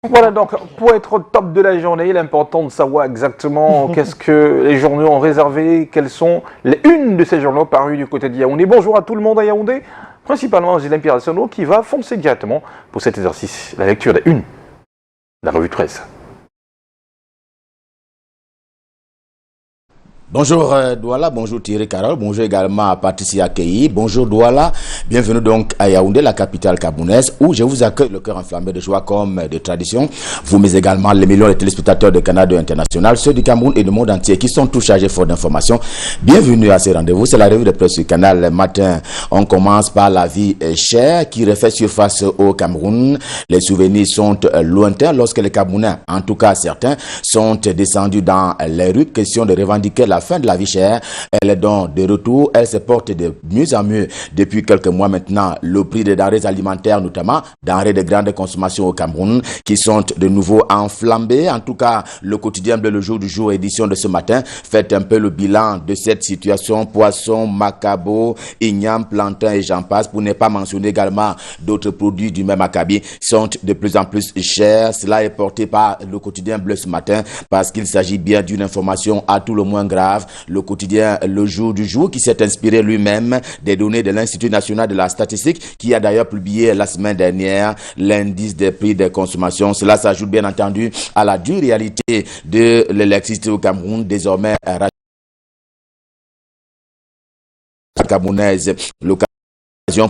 Voilà, donc pour être au top de la journée, il est important de savoir exactement qu'est-ce que les journaux ont réservé, quelles sont les unes de ces journaux parus du côté de Yaoundé. Bonjour à tout le monde à Yaoundé, principalement Gilles Pierre Sono qui va foncer directement pour cet exercice, la lecture des unes de la revue de presse. Bonjour Douala, bonjour Thierry Carole, bonjour également à Patricia Keyi, bonjour Douala, bienvenue donc à Yaoundé, la capitale camerounaise, où je vous accueille le cœur enflammé de joie comme de tradition, vous mais également les millions de téléspectateurs de Canada International, ceux du Cameroun et du monde entier qui sont tous chargés fort d'informations. Bienvenue à ce rendez-vous, c'est la revue de presse du canal le matin. On commence par la vie chère qui refait surface au Cameroun. Les souvenirs sont lointains lorsque les Camerounais, en tout cas certains, sont descendus dans les rues, question de revendiquer la fin de la vie chère. Elle est donc de retour, elle se porte de mieux en mieux depuis quelques mois maintenant. Le prix des denrées alimentaires, notamment denrées de grande consommation au Cameroun, qui sont de nouveau enflammées. En tout cas, le quotidien Bleu le jour du jour, édition de ce matin, fait un peu le bilan de cette situation. Poisson, macabo, igname, plantain et j'en passe, pour ne pas mentionner également d'autres produits du même acabit, sont de plus en plus chers. Cela est porté par le quotidien Bleu ce matin, parce qu'il s'agit bien d'une information à tout le moins grave. Le quotidien Le Jour du Jour qui s'est inspiré lui-même des données de l'Institut national de la statistique qui a d'ailleurs publié la semaine dernière l'indice des prix de consommation. Cela s'ajoute bien entendu à la dure réalité de l'électricité au Cameroun, désormais camerounaise.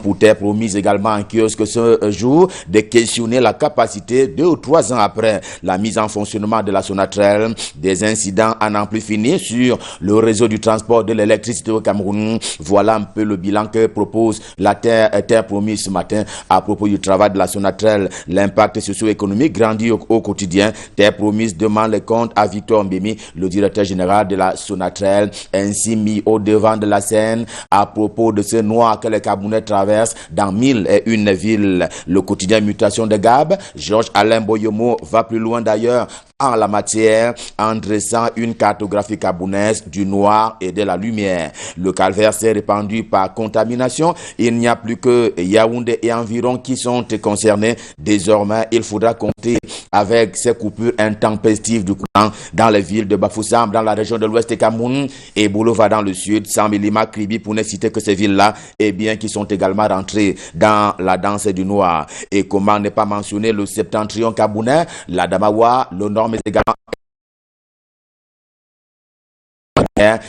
Pour terre promise également en kiosque ce jour de questionner la capacité 2 ou 3 ans après la mise en fonctionnement de la Sonatrel, des incidents à n'en plus finir sur le réseau du transport de l'électricité au Cameroun. Voilà un peu le bilan que propose la terre promise ce matin à propos du travail de la Sonatrel. L'impact socio-économique grandit au quotidien. Terre promise demande les comptes à Victor Mbemi, le directeur général de la Sonatrel, ainsi mis au devant de la scène à propos de ce noir que les Camerounais traverse dans 1001 villes. Le quotidien Mutation de Gab, Georges Alain Boyomo va plus loin d'ailleurs en la matière en dressant une cartographie camerounaise du noir et de la lumière. Le calvaire s'est répandu par contamination. Il n'y a plus que Yaoundé et environ qui sont concernés. Désormais, il faudra compter avec ces coupures intempestives du courant dans les villes de Bafoussam, dans la région de l'ouest du Cameroun, et Boulova dans le sud, Samilima, Kribi, pour ne citer que ces villes-là, et bien qui sont également rentrées dans la danse du noir. Et comment ne pas mentionner le septentrion camerounais, la Damawa, le nord, mais également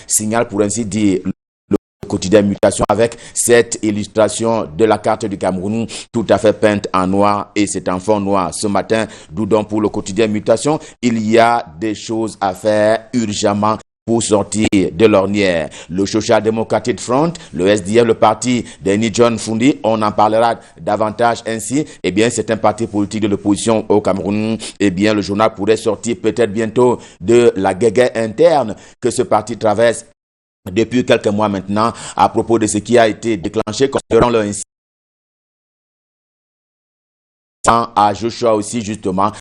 signal pour ainsi dire le quotidien Mutation avec cette illustration de la carte du Cameroun tout à fait peinte en noir et c'est en fond noir. Ce matin, d'où donc pour le quotidien Mutation, il y a des choses à faire urgemment pour sortir de l'ornière. Le Social Democratic Front, le SDF, le parti d'Eni John Fundi, on en parlera davantage ainsi. Eh bien, c'est un parti politique de l'opposition au Cameroun. Eh bien, le journal pourrait sortir peut-être bientôt de la guerre interne que ce parti traverse depuis quelques mois maintenant à propos de ce qui a été déclenché considérant le incident à Joshua aussi justement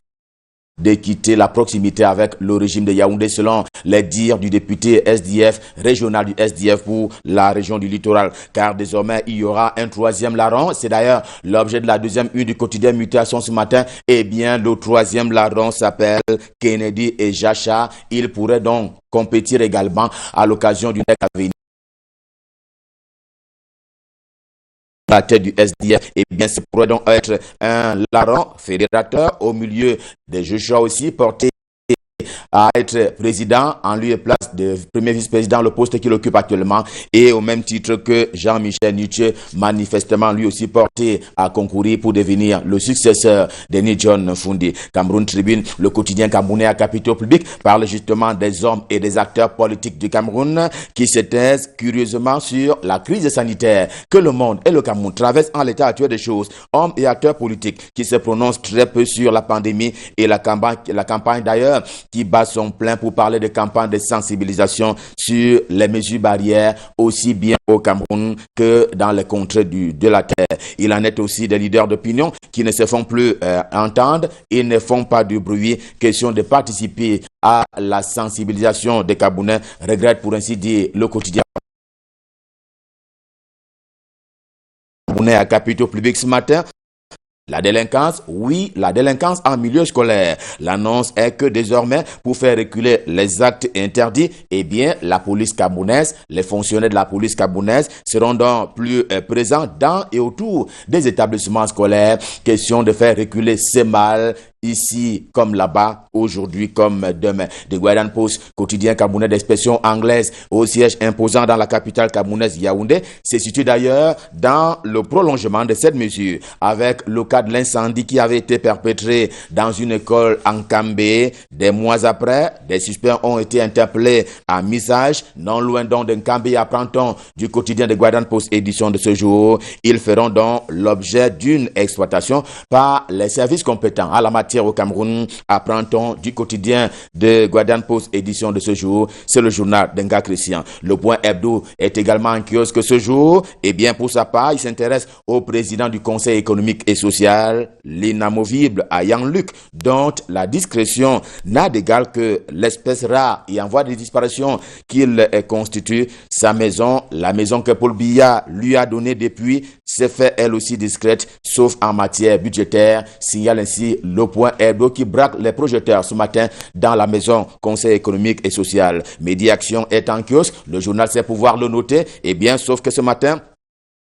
de quitter la proximité avec le régime de Yaoundé selon les dires du député SDF, régional du SDF pour la région du littoral. Car désormais, il y aura un 3e larron. C'est d'ailleurs l'objet de la 2e une du quotidien Mutation ce matin. Eh bien, le 3e larron s'appelle Kennedy et Jacha. Il pourrait donc compétir également à l'occasion du NEC à venir. La tête du SDF, eh bien, ce pourrait donc être un larron fédérateur au milieu des Joshua aussi porté à être président en lieu et place de premier vice-président, le poste qu'il occupe actuellement, et au même titre que Jean-Michel Nietzsche, manifestement lui aussi porté à concourir pour devenir le successeur d'Eni John Fundi. Cameroun Tribune, le quotidien camerounais à capitaux publics, parle justement des hommes et des acteurs politiques du Cameroun qui se taisent curieusement sur la crise sanitaire que le monde et le Cameroun traversent en l'état actuel des choses. Hommes et acteurs politiques qui se prononcent très peu sur la pandémie et la campagne d'ailleurs qui bat son plein pour parler de campagne de sensibilisation sur les mesures barrières aussi bien au Cameroun que dans les contrées de la terre. Il en est aussi des leaders d'opinion qui ne se font plus entendre et ne font pas du bruit. Question de participer à la sensibilisation des Camerounais, regrette pour ainsi dire le quotidien camerounais à capitaux publics ce matin. La délinquance, oui, la délinquance en milieu scolaire. L'annonce est que désormais, pour faire reculer les actes interdits, eh bien, la police camerounaise, les fonctionnaires de la police camerounaise seront donc plus présents dans et autour des établissements scolaires. Question de faire reculer ces mal ici comme là-bas, aujourd'hui comme demain. The Guardian Post, quotidien camerounais d'expression anglaise, au siège imposant dans la capitale camerounaise Yaoundé, se situe d'ailleurs dans le prolongement de cette mesure, avec le cas de l'incendie qui avait été perpétré dans une école en Kambé. Des mois après, des suspects ont été interpellés à Misage, non loin donc de Kambé, apprend-on du quotidien de Guardian Post édition de ce jour. Ils feront donc l'objet d'une exploitation par les services compétents à la matière au Cameroun, apprend-on du quotidien de Guardian Post édition de ce jour. C'est le journal d'Enga Christian. Le Point Hebdo est également en kiosque ce jour. Et bien pour sa part, il s'intéresse au président du Conseil économique et social, l'inamovible Ayang Luc, dont la discrétion n'a d'égal que l'espèce rare et en voie de disparition qu'il constitue. Sa maison, la maison que Paul Biya lui a donnée depuis, s'est fait elle aussi discrète, sauf en matière budgétaire, signale ainsi le Point Hebdo qui braque les projecteurs ce matin dans la maison Conseil économique et social. Midi Action est en kiosque, le journal sait pouvoir le noter, et bien sauf que ce matin,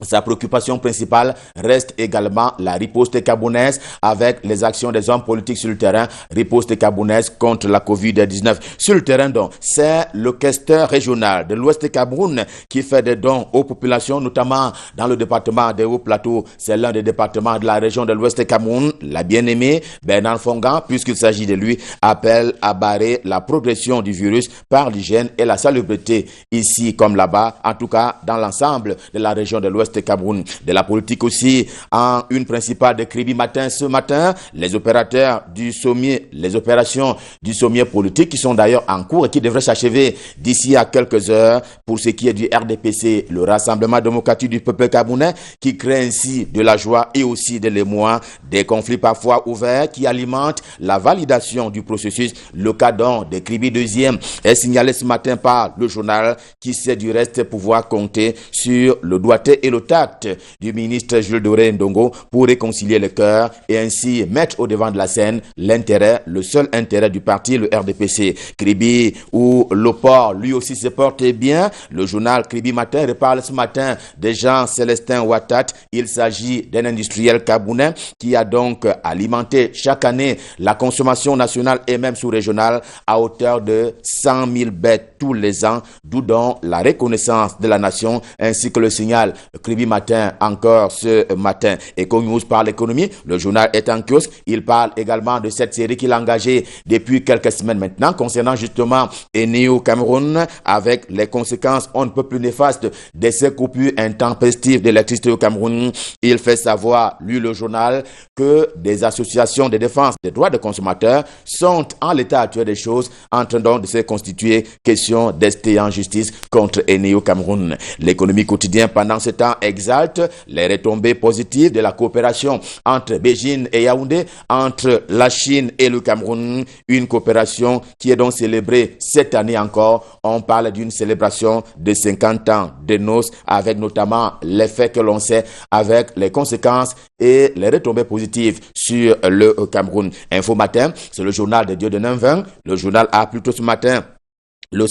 sa préoccupation principale reste également la riposte camerounaise avec les actions des hommes politiques sur le terrain. Riposte camerounaise contre la Covid-19. Sur le terrain, donc, c'est le questeur régional de l'Ouest Cameroun qui fait des dons aux populations, notamment dans le département des Hauts-Plateaux. C'est l'un des départements de la région de l'Ouest Cameroun. La bien-aimée Bernard Fongan, puisqu'il s'agit de lui, appelle à barrer la progression du virus par l'hygiène et la salubrité ici comme là-bas, en tout cas dans l'ensemble de la région de l'Ouest Cameroun. De la politique aussi, en une principale de Kribi Matin ce matin, les opérateurs du sommier, les opérations du sommier politique qui sont d'ailleurs en cours et qui devraient s'achever d'ici à quelques heures pour ce qui est du RDPC, le Rassemblement démocratique du peuple camerounais, qui crée ainsi de la joie et aussi de l'émoi, des conflits parfois ouverts qui alimentent la validation du processus. Le cadre de Kribi deuxième est signalé ce matin par le journal qui sait du reste pouvoir compter sur le doigté et le tact du ministre Jules Doré Ndongo pour réconcilier les cœurs et ainsi mettre au devant de la scène l'intérêt, le seul intérêt du parti, le RDPC. Kribi ou le port, lui aussi se porte bien. Le journal Kribi Matin reparle ce matin de Jean-Célestin Ouattat. Il s'agit d'un industriel camerounais qui a donc alimenté chaque année la consommation nationale et même sous-régionale à hauteur de 100 000 bêtes tous les ans, d'où donc la reconnaissance de la nation ainsi que le signal Kribi Matin encore ce matin. Eco News parle économie, le journal est en kiosque, il parle également de cette série qu'il a engagée depuis quelques semaines maintenant concernant justement Eni au Cameroun avec les conséquences on ne peut plus néfastes de ces coupures intempestives d'électricité au Cameroun. Il fait savoir, lui le journal, que des associations de défense des droits des consommateurs sont en l'état actuel des choses en train donc de se constituer question d'ester en justice contre Eni au Cameroun. L'économie quotidienne pendant ce temps exalte les retombées positives de la coopération entre Beijing et Yaoundé, entre la Chine et le Cameroun, une coopération qui est donc célébrée cette année encore. On parle d'une célébration de 50 ans de noces avec notamment l'effet que l'on sait avec les conséquences et les retombées positives sur le Cameroun. Info Matin, c'est le journal de Dieudonné Nveng. Le journal a plutôt ce matin le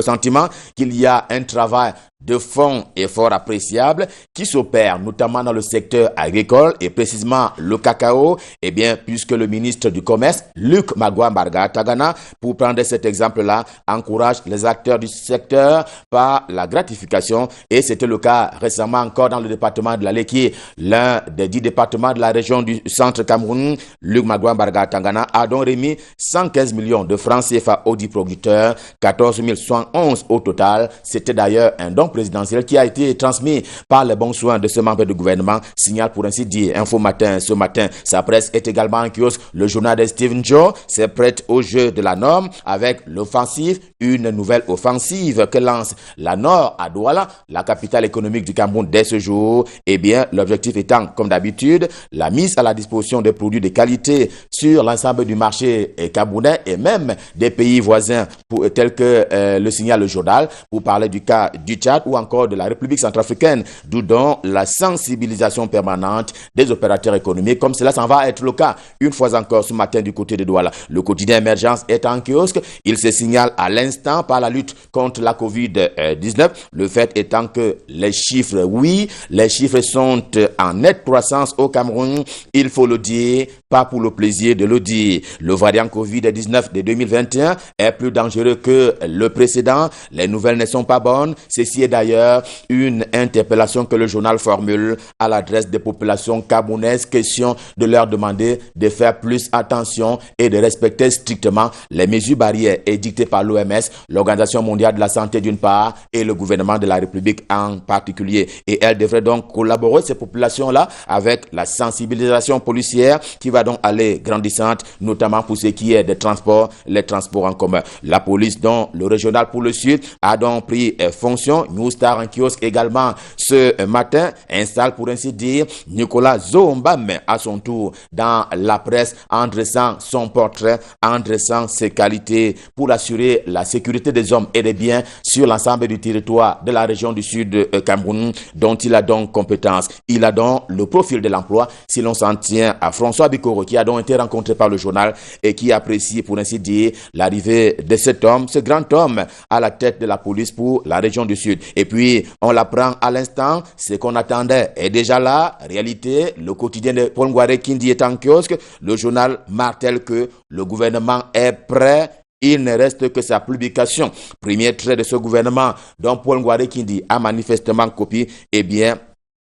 sentiment qu'il y a un travail de fond et fort appréciable qui s'opère notamment dans le secteur agricole et précisément le cacao, et bien puisque le ministre du Commerce, Luc Magua-Mbarga Tagana, pour prendre cet exemple-là, encourage les acteurs du secteur par la gratification et c'était le cas récemment encore dans le département de la Leki, l'un des 10 départements de la région du centre Cameroun. Luc Magua-Mbarga Tagana a donc remis 115 millions de francs CFA aux 10 producteurs, 14 111 au total. C'était d'ailleurs un don présidentiel qui a été transmis par les bons soins de ce membre du gouvernement, signale pour ainsi dire Info Matin ce matin. Sa presse est également en kiosque. Le journal de Stephen Joe s'est prête au jeu de la norme avec l'offensive, une nouvelle offensive que lance la Nord à Douala, la capitale économique du Cameroun dès ce jour. Eh bien, l'objectif étant, comme d'habitude, la mise à la disposition de produits de qualité sur l'ensemble du marché camerounais et même des pays voisins tels que le signale le journal. Pour parler du cas du Tchad, Tchad ou encore de la République centrafricaine, d'où donc la sensibilisation permanente des opérateurs économiques, comme cela s'en va être le cas une fois encore ce matin du côté de Douala. Le quotidien Émergence est en kiosque, il se signale à l'instant par la lutte contre la Covid-19, le fait étant que les chiffres, oui, les chiffres sont en nette croissance au Cameroun, il faut le dire, pas pour le plaisir de le dire. Le variant Covid-19 de 2021 est plus dangereux que le précédent, les nouvelles ne sont pas bonnes, ceci est d'ailleurs une interpellation que le journal formule à l'adresse des populations camerounaises, question de leur demander de faire plus attention et de respecter strictement les mesures barrières édictées par l'OMS, l'Organisation mondiale de la santé d'une part et le gouvernement de la République en particulier. Et elles devraient donc collaborer, ces populations-là, avec la sensibilisation policière qui va donc aller grandissante, notamment pour ce qui est des transports, les transports en commun. La police, dont le régional pour le Sud, a donc pris fonction. New Star en kiosque également ce matin installe pour ainsi dire Nicolas Zombam à son tour dans la presse en dressant son portrait, en dressant ses qualités pour assurer la sécurité des hommes et des biens sur l'ensemble du territoire de la région du Sud Cameroun, dont il a donc compétence. Il a donc le profil de l'emploi, si l'on s'en tient à François Bikoro, qui a donc été rencontré par le journal et qui apprécie pour ainsi dire l'arrivée de cet homme, ce grand homme à la tête de la police pour la région du Sud. Et puis, on l'apprend à l'instant, ce qu'on attendait est déjà là. Réalité, le quotidien de Paul Ngouaré Kindi est en kiosque. Le journal martèle que le gouvernement est prêt. Il ne reste que sa publication. Premier trait de ce gouvernement dont Paul Ngouaré Kindi a manifestement copié, eh bien,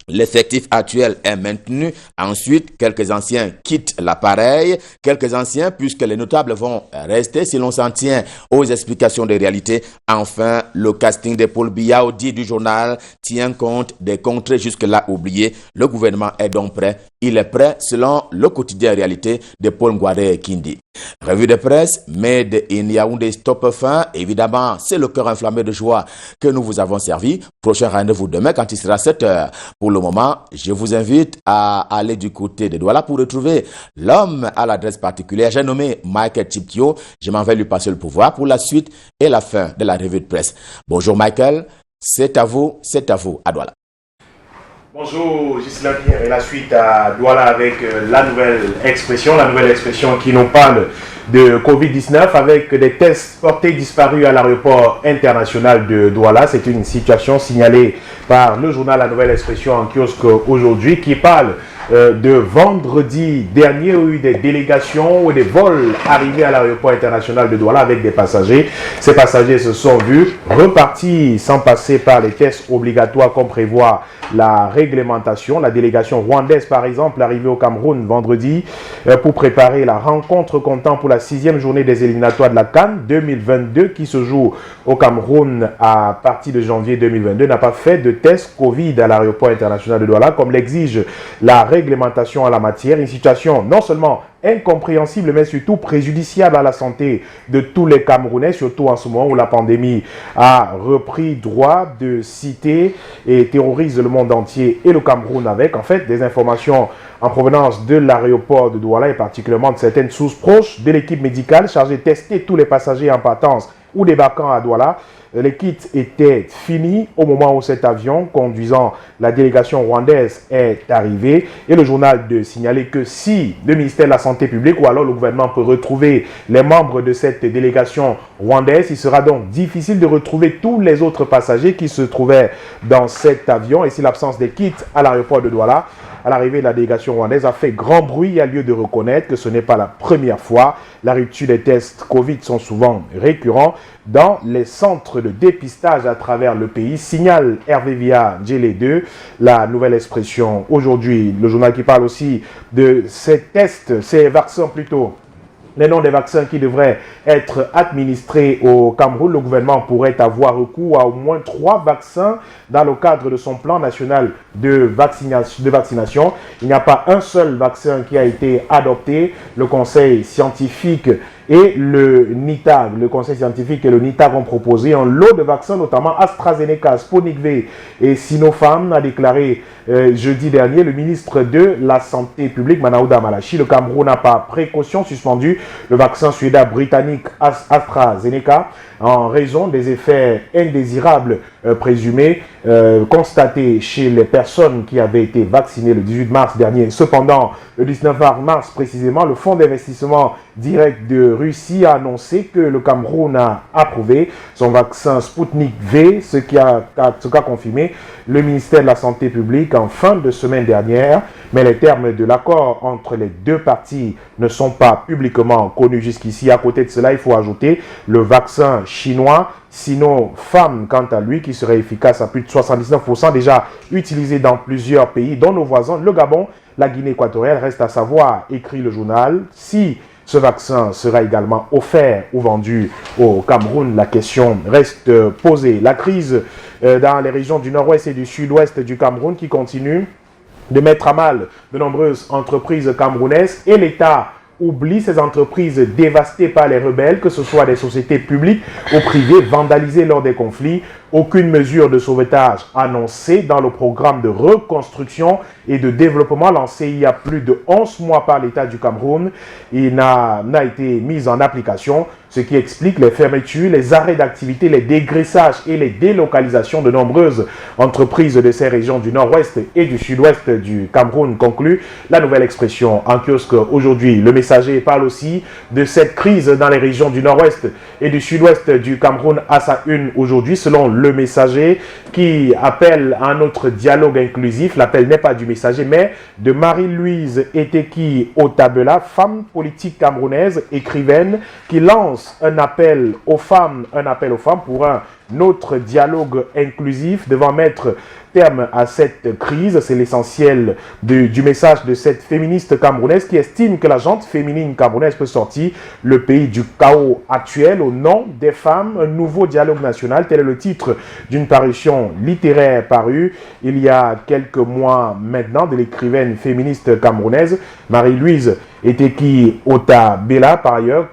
l'effectif actuel est maintenu. Ensuite, quelques anciens quittent l'appareil. Quelques anciens, puisque les notables vont rester si l'on s'en tient aux explications de réalité. Enfin, le casting de Paul Biya, dit du journal, tient compte des contrées jusque-là oubliées. Le gouvernement est donc prêt. Il est prêt selon le quotidien réalité de Paul Ngouaré Kindi. Revue de presse, Made in Yaoundé Stop Fin. Évidemment, c'est le cœur enflammé de joie que nous vous avons servi. Prochain rendez-vous demain quand il sera 7h. Pour le moment, je vous invite à aller du côté de Douala pour retrouver l'homme à l'adresse particulière. J'ai nommé Michael Chiptio. Je m'en vais lui passer le pouvoir pour la suite et la fin de la revue de presse. Bonjour Michael, c'est à vous, à Douala. Bonjour Ghislain Pierre et la suite à Douala avec la nouvelle expression qui nous parle de Covid-19 avec des tests portés disparus à l'aéroport international de Douala. C'est une situation signalée par le journal La Nouvelle Expression en kiosque aujourd'hui qui parle de vendredi dernier où il y a eu des délégations ou des vols arrivés à l'aéroport international de Douala avec des passagers. Ces passagers se sont vus repartis sans passer par les tests obligatoires comme prévoit la réglementation. La délégation rwandaise, par exemple, arrivée au Cameroun vendredi pour préparer la rencontre comptant pour la 6e journée des éliminatoires de la CAN 2022 qui se joue au Cameroun à partir de janvier 2022, n'a pas fait de test Covid à l'aéroport international de Douala comme l'exige la réglementation en la matière. Une situation non seulement incompréhensible, mais surtout préjudiciable à la santé de tous les Camerounais, surtout en ce moment où la pandémie a repris droit de citer et terrorise le monde entier et le Cameroun avec, en fait, des informations en provenance de l'aéroport de Douala et particulièrement de certaines sources proches de l'équipe médicale chargée de tester tous les passagers en partance ou débarquant à Douala. Les kits étaient finis au moment où cet avion conduisant la délégation rwandaise est arrivé. Et le journal de signaler que si le ministère de la Santé publique ou alors le gouvernement peut retrouver les membres de cette délégation rwandaise, il sera donc difficile de retrouver tous les autres passagers qui se trouvaient dans cet avion. Et si l'absence des kits à l'aéroport de Douala à l'arrivée de la délégation rwandaise a fait grand bruit, il y a lieu de reconnaître que ce n'est pas la première fois. La rupture des tests Covid sont souvent récurrents dans les centres de dépistage à travers le pays. Signale Hervé Via Djele 2, la nouvelle expression aujourd'hui. Le journal qui parle aussi de ces tests, ces vaccins plutôt. Les noms des vaccins qui devraient être administrés au Cameroun, le gouvernement pourrait avoir recours à au moins 3 vaccins dans le cadre de son plan national de vaccination. Il n'y a pas un seul vaccin qui a été adopté. Le conseil scientifique et le NITAG, le conseil scientifique et le NITAG ont proposé un lot de vaccins, notamment AstraZeneca, Sputnik V et Sinopharm, a déclaré jeudi dernier le ministre de la Santé publique, Manaouda Malachi. Le Cameroun n'a par précaution suspendu le vaccin suédo-britannique AstraZeneca en raison des effets indésirables présumés constatés chez les personnes qui avaient été vaccinées le 18 mars dernier. Cependant, le 19 mars précisément, le Fonds d'investissement direct de Russie a annoncé que le Cameroun a approuvé son vaccin Sputnik V, ce qu'a confirmé le ministère de la Santé publique en fin de semaine dernière. Mais les termes de l'accord entre les deux parties ne sont pas publiquement connus jusqu'ici. À côté de cela, il faut ajouter le vaccin chinois Sinopharm, quant à lui, qui serait efficace à plus de 79%, déjà utilisé dans plusieurs pays, dont nos voisins, le Gabon, la Guinée équatoriale. Reste à savoir, écrit le journal, si ce vaccin sera également offert ou vendu au Cameroun. La question reste posée. La crise dans les régions du nord-ouest et du sud-ouest du Cameroun qui continue de mettre à mal de nombreuses entreprises camerounaises, et l'État oublie ces entreprises dévastées par les rebelles, que ce soit des sociétés publiques ou privées vandalisées lors des conflits. Aucune mesure de sauvetage annoncée dans le programme de reconstruction et de développement lancé il y a plus de 11 mois par l'État du Cameroun. Il n'a été mise en application, ce qui explique les fermetures, les arrêts d'activité, les dégraissages et les délocalisations de nombreuses entreprises de ces régions du nord-ouest et du sud-ouest du Cameroun, conclut la Nouvelle Expression en kiosque aujourd'hui. Le Messager parle aussi de cette crise dans les régions du nord-ouest et du sud-ouest du Cameroun à sa une aujourd'hui, selon le Messager, qui appelle à un autre dialogue inclusif. L'appel n'est pas du Messager, mais de Marie-Louise Eteki Otabela, femme politique camerounaise, écrivaine, qui lance un appel aux femmes pour un autre dialogue inclusif devant mettre terme à cette crise. C'est l'essentiel du message de cette féministe camerounaise qui estime que la gente féminine camerounaise peut sortir le pays du chaos actuel au nom des femmes. Un nouveau dialogue national, tel est le titre d'une parution littéraire parue il y a quelques mois maintenant de l'écrivaine féministe camerounaise Marie-Louise Eteki Otabela, par ailleurs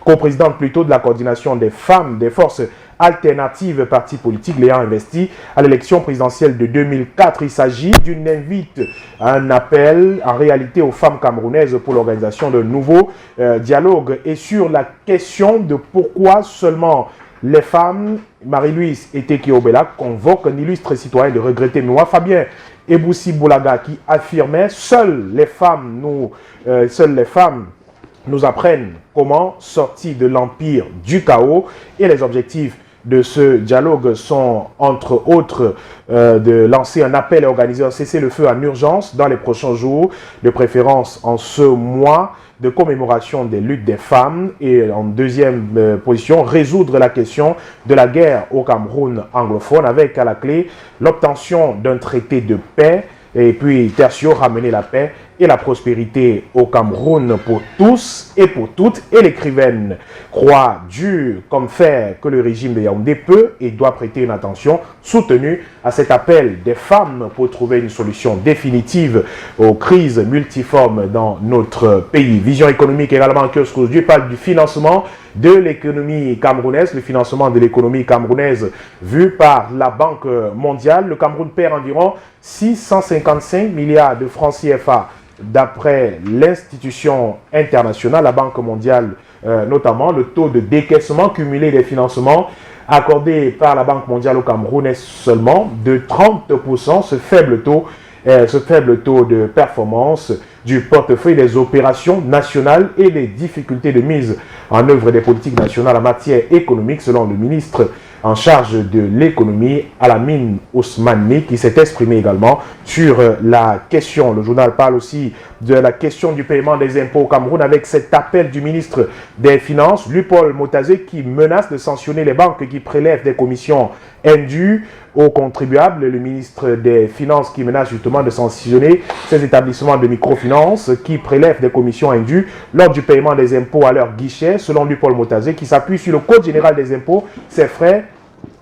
coprésidente plutôt de la coordination des femmes des forces alternatives partis politiques l'ayant investi à l'élection présidentielle de 2004. Il s'agit d'une invite à un appel en réalité aux femmes camerounaises pour l'organisation d'un nouveau dialogue. Et sur la question de pourquoi seulement les femmes, Marie-Louise Eteki Otabela convoque un illustre citoyen de regretter mémoire, Fabien Eboussi Boulaga, qui affirmait seules les femmes nous apprennent comment sortir de l'empire du chaos. Et les objectifs de ce dialogue sont, entre autres, de lancer un appel et organiser un cessez-le-feu en urgence dans les prochains jours, de préférence en ce mois de commémoration des luttes des femmes. Et en deuxième position, résoudre la question de la guerre au Cameroun anglophone, avec à la clé l'obtention d'un traité de paix. Et puis, tertio, ramener la paix et la prospérité au Cameroun pour tous et pour toutes. Et l'écrivaine croit dur comme fer que le régime de Yaoundé peut et doit prêter une attention soutenue à cet appel des femmes pour trouver une solution définitive aux crises multiformes dans notre pays. Vision économique également, que aujourd'hui parle du financement de l'économie camerounaise, le financement de l'économie camerounaise vu par la Banque mondiale. Le Cameroun perd environ 655 milliards de francs CFA d'après l'institution internationale, la Banque mondiale notamment. Le taux de décaissement cumulé des financements accordés par la Banque mondiale au Cameroun est seulement de 30%. Ce faible taux de performance du portefeuille des opérations nationales et les difficultés de mise en œuvre des politiques nationales en matière économique, selon le ministre en charge de l'économie, Alamine Ousmane, qui s'est exprimé également sur la question. Le journal parle aussi de la question du paiement des impôts au Cameroun avec cet appel du ministre des Finances, Luc-Paul Motazé, qui menace de sanctionner les banques qui prélèvent des commissions indues aux contribuables. Le ministre des Finances qui menace justement de sanctionner ces établissements de microfinance qui prélèvent des commissions indues lors du paiement des impôts à leur guichet. Selon Luc-Paul Motazé, qui s'appuie sur le Code général des impôts, ces frais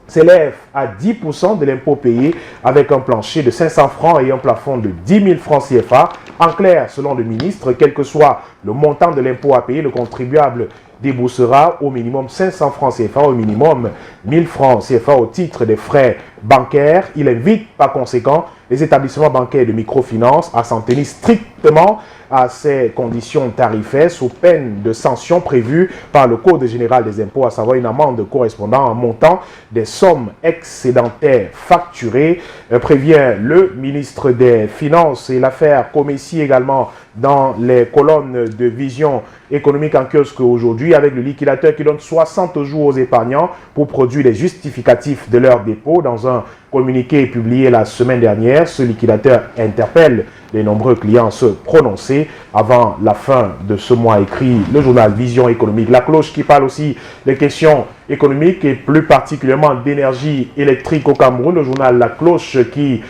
s'élève à 10% de l'impôt payé avec un plancher de 500 francs et un plafond de 10 000 francs CFA. En clair, selon le ministre, quel que soit le montant de l'impôt à payer, le contribuable déboursera au minimum 500 francs CFA, au minimum 1000 francs CFA au titre des frais bancaires. Il invite par conséquent les établissements bancaires de microfinance à s'en tenir strictement à ces conditions tarifaires sous peine de sanctions prévues par le Code général des impôts, à savoir une amende correspondant à un montant des sommes excédentaires facturées, prévient le ministre des Finances. Et l'affaire Comessi également dans les colonnes de Vision économique en kiosque aujourd'hui, avec le liquidateur qui donne 60 jours aux épargnants pour produire les justificatifs de leur dépôt. Dans un communiqué publié la semaine dernière, ce liquidateur interpelle les nombreux clients à se prononcer avant la fin de ce mois, écrit le journal Vision économique. La Cloche qui parle aussi des questions économiques et plus particulièrement d'énergie électrique au Cameroun. Le journal La Cloche qui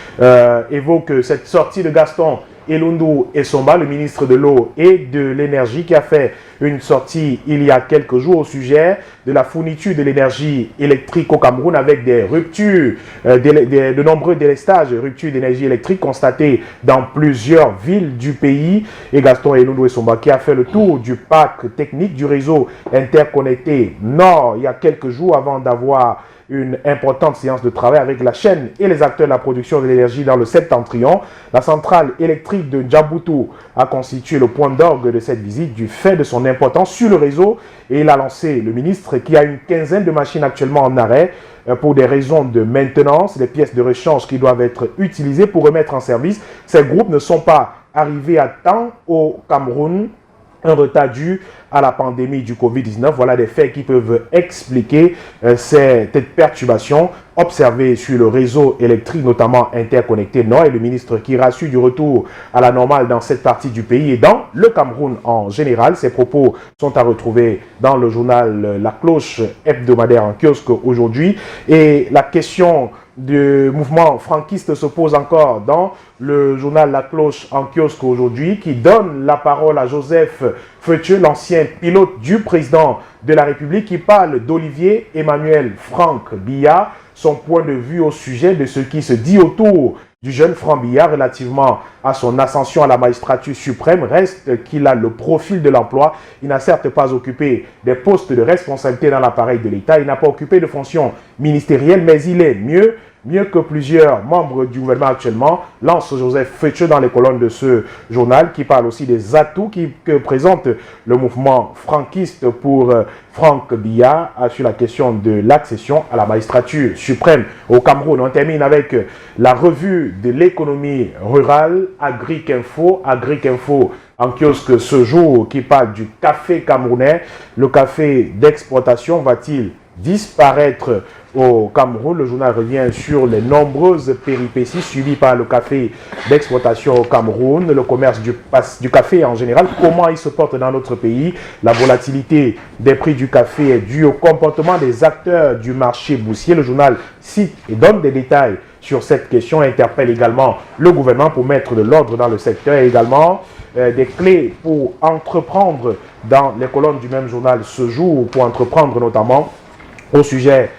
évoque cette sortie de Gaston Elundu Essomba, le ministre de l'eau et de l'énergie, qui a fait une sortie il y a quelques jours au sujet de la fourniture de l'énergie électrique au Cameroun, avec des ruptures, de nombreux délestages, ruptures d'énergie électrique constatées dans plusieurs villes du pays. Et Gaston Elundu Essomba qui a fait le tour du parc technique du réseau interconnecté Nord il y a quelques jours avant d'avoir une importante séance de travail avec la chaîne et les acteurs de la production de l'énergie dans le septentrion. La centrale électrique de Djaboutou a constitué le point d'orgue de cette visite du fait de son importance sur le réseau, et il a lancé, le ministre, qui a une quinzaine de machines actuellement en arrêt pour des raisons de maintenance, des pièces de rechange qui doivent être utilisées pour remettre en service. Ces groupes ne sont pas arrivés à temps au Cameroun. Un retard dû à la pandémie du Covid-19. Voilà des faits qui peuvent expliquer cette perturbation observée sur le réseau électrique, notamment interconnecté Nord, et le ministre qui rassure du retour à la normale dans cette partie du pays et dans le Cameroun en général. Ces propos sont à retrouver dans le journal La Cloche hebdomadaire en kiosque aujourd'hui. Et la question du mouvement franquiste se pose encore dans le journal La Cloche en kiosque aujourd'hui, qui donne la parole à Joseph Feuthieu, l'ancien pilote du président de la République, qui parle d'Olivier Emmanuel Franck Biya, son point de vue au sujet de ce qui se dit autour du jeune Franck Biya relativement à son ascension à la magistrature suprême. Reste qu'il a le profil de l'emploi. Il n'a certes pas occupé des postes de responsabilité dans l'appareil de l'État, il n'a pas occupé de fonctions ministérielles, mais il est mieux que plusieurs membres du gouvernement actuellement, lance Joseph Feuthieu dans les colonnes de ce journal, qui parle aussi des atouts que présente le mouvement franquiste pour Franck Biya sur la question de l'accession à la magistrature suprême au Cameroun. On termine avec la revue de l'économie rurale, Agric-Info en kiosque ce jour, qui parle du café camerounais. Le café d'exportation va-t-il disparaître au Cameroun? Le journal revient sur les nombreuses péripéties suivies par le café d'exportation au Cameroun, le commerce du café en général, comment il se porte dans notre pays. La volatilité des prix du café est due au comportement des acteurs du marché boursier. Le journal cite et donne des détails sur cette question, interpelle également le gouvernement pour mettre de l'ordre dans le secteur, et également des clés pour entreprendre dans les colonnes du même journal ce jour, pour entreprendre notamment au sujet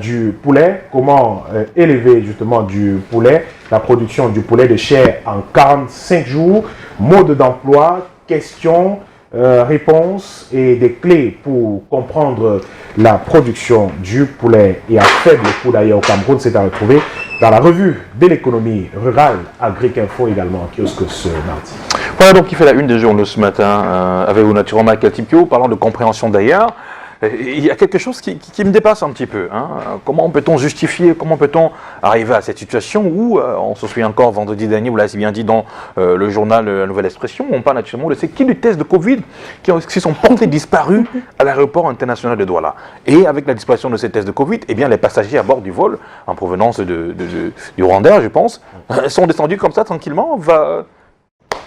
du poulet, comment élever justement du poulet, la production du poulet de chair en 45 jours, mode d'emploi, questions, réponses et des clés pour comprendre la production du poulet et à faible coût d'ailleurs au Cameroun. C'est à retrouver dans la revue de l'économie rurale, Agric-Info également, en kiosque ce mardi. Voilà donc qui fait la une des journaux ce matin, avec vous naturellement Michael Tipio, parlant de compréhension d'ailleurs. Il y a quelque chose qui me dépasse un petit peu. Comment peut-on justifier, comment peut-on arriver à cette situation où, on se souvient encore vendredi dernier, vous l'avez bien dit dans le journal La Nouvelle Expression, on parle naturellement de ces kits de tests de Covid qui sont portés disparus à l'aéroport international de Douala. Et avec la disparition de ces tests de Covid, eh bien, les passagers à bord du vol, en provenance du Rwanda, je pense, sont descendus comme ça tranquillement,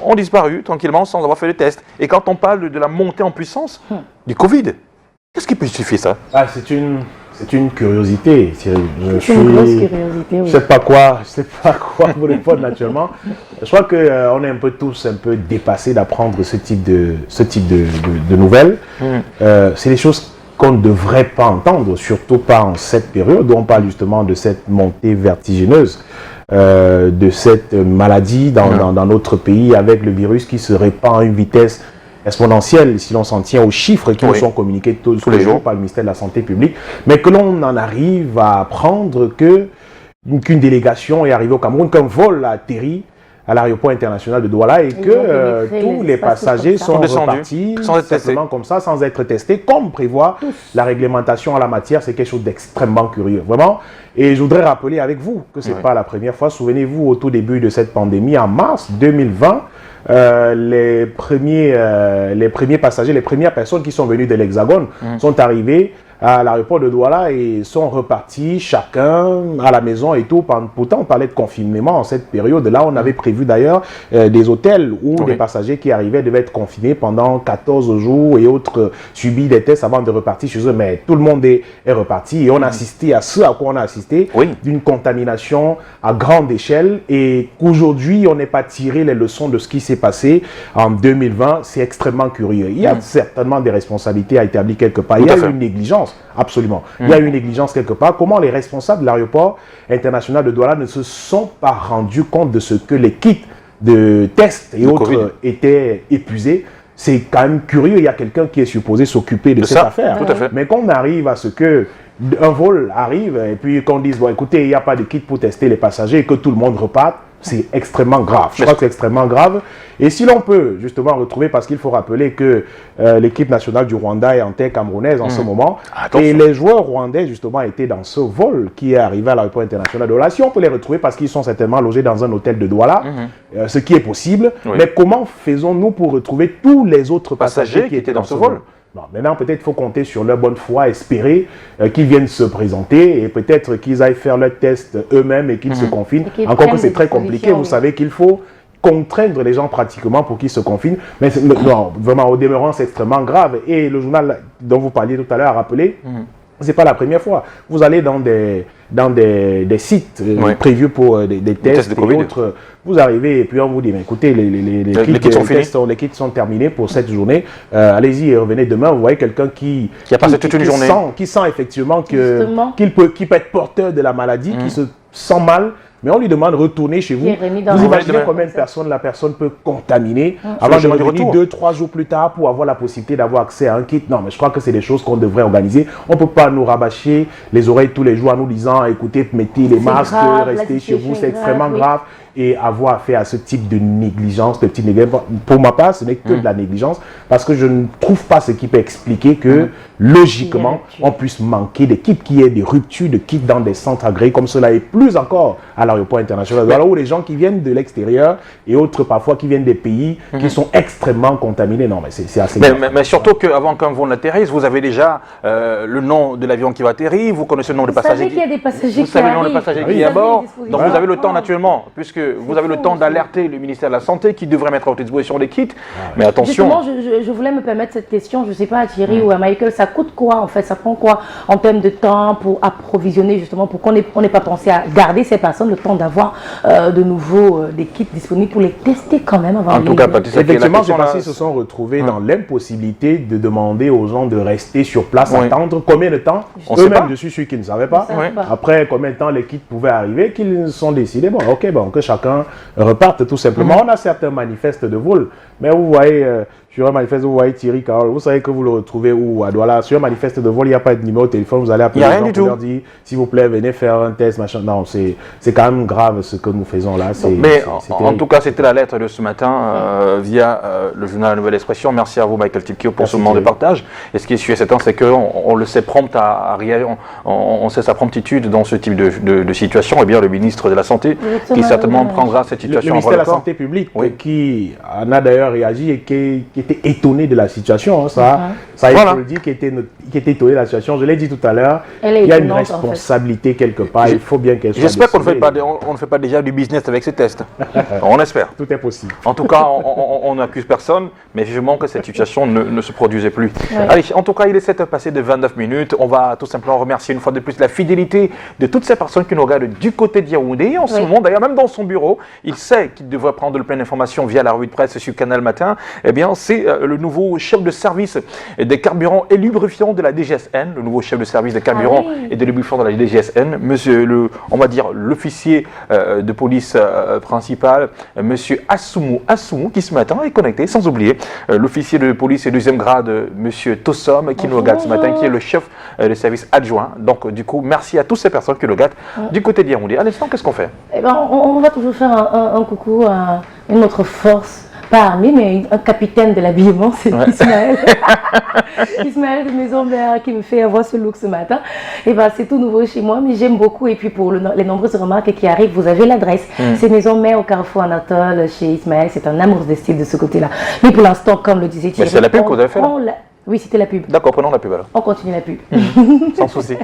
ont disparu tranquillement sans avoir fait le test. Et quand on parle de la montée en puissance du Covid, qu'est-ce qui peut justifier ça? C'est une curiosité, Cyril. C'est une grosse curiosité, oui. Je ne sais pas quoi vous répondre naturellement. Je crois qu'on est un peu tous un peu dépassés d'apprendre ce type de nouvelles. C'est des choses qu'on ne devrait pas entendre, surtout pas en cette période où on parle justement de cette montée vertigineuse de cette maladie dans notre pays, avec le virus qui se répand à une vitesse exponentielle, si l'on s'en tient aux chiffres qui nous sont communiqués tous les jours par le ministère de la Santé publique, mais que l'on en arrive à apprendre qu'une délégation est arrivée au Cameroun, qu'un vol a atterri à l'aéroport international de Douala et que tous les passagers sont repartis simplement comme ça, sans être testés, comme prévoit la réglementation en la matière. C'est quelque chose d'extrêmement curieux, vraiment. Et je voudrais rappeler avec vous que ce n'est pas la première fois. Souvenez-vous, au tout début de cette pandémie, en mars 2020, les premiers passagers, les premières personnes qui sont venues de l'Hexagone sont arrivés à l'aéroport de Douala et sont repartis chacun à la maison et tout. Pourtant, on parlait de confinement en cette période-là. On avait prévu d'ailleurs des hôtels où les passagers qui arrivaient devaient être confinés pendant 14 jours et autres, subis des tests avant de repartir chez eux. Mais tout le monde est reparti et on a assisté à ce à quoi on a assisté, d'une contamination à grande échelle, et qu'aujourd'hui, on n'ait pas tiré les leçons de ce qui s'est passé en 2020. C'est extrêmement curieux. Il y a certainement des responsabilités à établir quelque part. Il y a une négligence. Absolument. Il y a une négligence quelque part. Comment les responsables de l'aéroport international de Douala ne se sont pas rendus compte de ce que les kits de tests et autres étaient épuisés? C'est quand même curieux. Il y a quelqu'un qui est supposé s'occuper de cette affaire. Tout à fait. Mais qu'on arrive à ce que un vol arrive et puis qu'on dise, bon écoutez, il n'y a pas de kit pour tester les passagers et que tout le monde reparte, c'est extrêmement grave. Je crois que c'est extrêmement grave. Et si l'on peut justement retrouver, parce qu'il faut rappeler que l'équipe nationale du Rwanda est en terre camerounaise en ce moment, et les joueurs rwandais justement étaient dans ce vol qui est arrivé à l'aéroport international de Douala. Si on peut les retrouver, parce qu'ils sont certainement logés dans un hôtel de Douala, ce qui est possible, mais comment faisons-nous pour retrouver tous les autres passagers qui étaient dans ce vol? Bon, maintenant, peut-être qu'il faut compter sur leur bonne foi, espérer qu'ils viennent se présenter et peut-être qu'ils aillent faire leur test eux-mêmes et qu'ils se confinent. Encore que c'est très compliqué, vous savez qu'il faut contraindre les gens pratiquement pour qu'ils se confinent. Mais non, vraiment, au demeurant, c'est extrêmement grave. Et le journal dont vous parliez tout à l'heure a rappelé, ce n'est pas la première fois. Vous allez dans des sites prévus pour des tests et autres. Vous arrivez et puis on vous dit, mais écoutez, les kits sont terminés pour cette journée. Allez-y et revenez demain. Vous voyez quelqu'un qui a passé toute une journée. Qui sent effectivement qu'il peut être porteur de la maladie, qui se sent mal. Mais on lui demande de retourner chez vous. Vous imaginez combien de personnes la personne peut contaminer avant de revenir 2-3 jours plus tard pour avoir la possibilité d'avoir accès à un kit. Non, mais je crois que c'est des choses qu'on devrait organiser. On ne peut pas nous rabâcher les oreilles tous les jours en nous disant, écoutez, mettez les masques, restez chez vous, c'est extrêmement grave. Et avoir affaire à ce type de négligence, de petite négligence. Pour ma part, ce n'est que de la négligence, parce que je ne trouve pas ce qui peut expliquer que, logiquement, on puisse manquer des kits, qu'il y ait des ruptures de kits dans des centres agréés comme cela, et plus encore à l'aéroport international. Alors où les gens qui viennent de l'extérieur et autres parfois qui viennent des pays qui sont extrêmement contaminés. Non, mais c'est assez grave. Mais surtout qu'avant qu'un vol n'atterrisse, vous avez déjà le nom de l'avion qui va atterrir, vous connaissez le nom des passagers. Vous savez qu'il y a des passagers vous savez le nom des passagers qui est à bord. Donc vous avez le temps naturellement, puisque vous avez le temps d'alerter le ministère de la Santé qui devrait mettre à votre disposition des kits. Mais attention. Justement, je voulais me permettre cette question, je ne sais pas à Thierry ou à Michael, ça coûte quoi en fait? Ça prend quoi en termes de temps pour approvisionner justement, pour qu'on n'ait pas pensé à garder ces personnes le temps d'avoir de nouveau des kits disponibles pour les tester quand même avant. En tout cas, Patricia, effectivement, ces personnes se sont retrouvés dans l'impossibilité de demander aux gens de rester sur place, attendre combien de temps. Eux-mêmes, je suis sûr qu'ils ne savaient pas. Après combien de temps les kits pouvaient arriver, qu'ils sont décidés, bon, ok, bon, que chacun reparte tout simplement. On a certains manifestes de vol, mais vous voyez, sur un manifeste, vous voyez Thierry Carole, vous savez que vous le retrouvez où à Douala. Sur un manifeste de vol, il n'y a pas de numéro de téléphone, vous allez appeler les gens pour leur dire, s'il vous plaît, venez faire un test, machin. Non, c'est quand même grave ce que nous faisons là. Mais en tout cas, c'était la lettre de ce matin via le journal La Nouvelle Expression. Merci à vous, Michael Tipkio, pour ce moment de partage. Et ce qui est sûr et certain, c'est qu'on le sait prompt à réagir, on sait sa promptitude dans ce type de situation. Et bien, le ministre de la Santé, qui certainement prendra cette situation. Le ministère de la Santé publique, qui en a d'ailleurs réagi et qui était étonné de la situation. Ça il faut le dire, qui était étonné de la situation. Je l'ai dit tout à l'heure, il y a une responsabilité quelque part. Il faut bien qu'elle soit. J'espère qu'on ne fait pas déjà du business avec ces tests. On espère. Tout est possible. En tout cas, on n'accuse personne, mais vivement que cette situation ne se produisait plus. Allez, en tout cas, il est 7h passé de 29 minutes. On va tout simplement remercier une fois de plus la fidélité de toutes ces personnes qui nous regardent du côté de Yaoundé. En ce moment, d'ailleurs, même dans son bureau, il sait qu'il devrait prendre le plein d'informations via la revue de presse sur Canal Matin. Eh bien, c'est le nouveau chef de service de des carburants et lubrifiants de la DGSN, le nouveau chef de service des carburants et des lubrifiants de la DGSN, monsieur on va dire l'officier de police principal, monsieur Assoumou, qui ce matin est connecté, sans oublier l'officier de police et deuxième grade, monsieur Tossom, qui nous regarde ce matin, qui est le chef de service adjoint. Donc du coup, merci à toutes ces personnes qui nous regardent du côté d'Yaoundé. À l'instant, qu'est-ce qu'on fait? Eh ben, on va toujours faire un coucou à une autre force, pas armée, mais un capitaine de l'habillement, c'est Ismaël. Ismaël de Maison Mère qui me fait avoir ce look ce matin. Et ben, c'est tout nouveau chez moi, mais j'aime beaucoup. Et puis pour les nombreuses remarques qui arrivent, vous avez l'adresse. C'est Maison Mère au Carrefour Anatole chez Ismaël. C'est un amour de style de ce côté-là. Mais pour l'instant, comme le disait Thierry, c'est la pub que vous avez fait là? Oui, c'était la pub. D'accord, prenons la pub alors. On continue la pub. Sans souci.